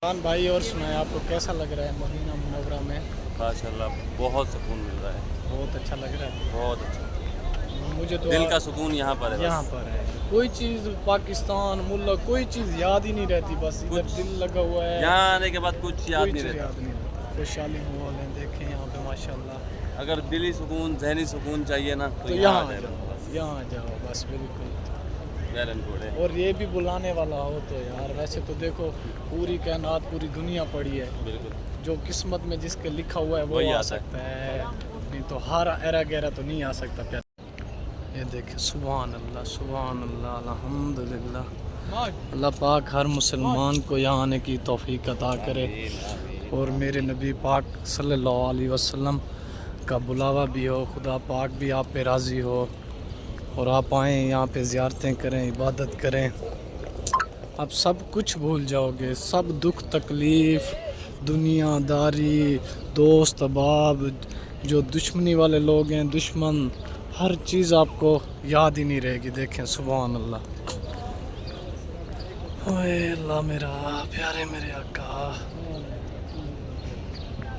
खान भाई और सुनाए आपको कैसा लग रहा है मदीना मुनव्वरा में? माशाल्लाह बहुत सुकून मिल रहा है, बहुत अच्छा लग रहा है। बहुत अच्छा। मुझे तो दिल का सुकून यहाँ पर है यहाँ बस। पर है, कोई चीज़ पाकिस्तान मुल्क कोई चीज़ याद ही नहीं रहती, बस इधर कुछ दिल लगा हुआ है। यहाँ आने के बाद कुछ याद कोई नहीं चीज़ रहता। याद नहीं रहता। खुशहाली माहौल है, देखें यहाँ पे माशाल्लाह। अगर दिली सुकून जहनी सुकून चाहिए ना तो तो यहाँ आ आ जाए जाओ, बस। यहाँ आ जाओ बस, बिल्कुल। वेल एंड गुड है, और ये भी बुलाने वाला हो तो यार, वैसे तो देखो पूरी कायनात पूरी दुनिया पड़ी है, बिल्कुल। जो किस्मत में जिसके लिखा हुआ है वो वही आ आता है। सकता है, नहीं तो हर एरा गहरा तो नहीं आ सकता प्यार। ये देखे सुभान अल्लाह अल्हम्दुलिल्लाह। अल्लाह पाक हर मुसलमान को यहाँ आने की तौफीक अता करे, और मेरे नबी पाक सल्लल्लाहु अलैहि वसल्लम का बुलावा भी हो, खुदा पाक भी आप पे राज़ी हो, और आप आएँ यहाँ पे ज़ियारतें करें, इबादत करें। आप सब कुछ भूल जाओगे, सब दुख तकलीफ़ दुनियादारी दोस्त अहबाब, जो दुश्मनी वाले लोग हैं दुश्मन, हर चीज़ आपको याद ही नहीं रहेगी। देखें सुभान अल्लाह, ओए अल्लाह मेरा प्यारे मेरे आका।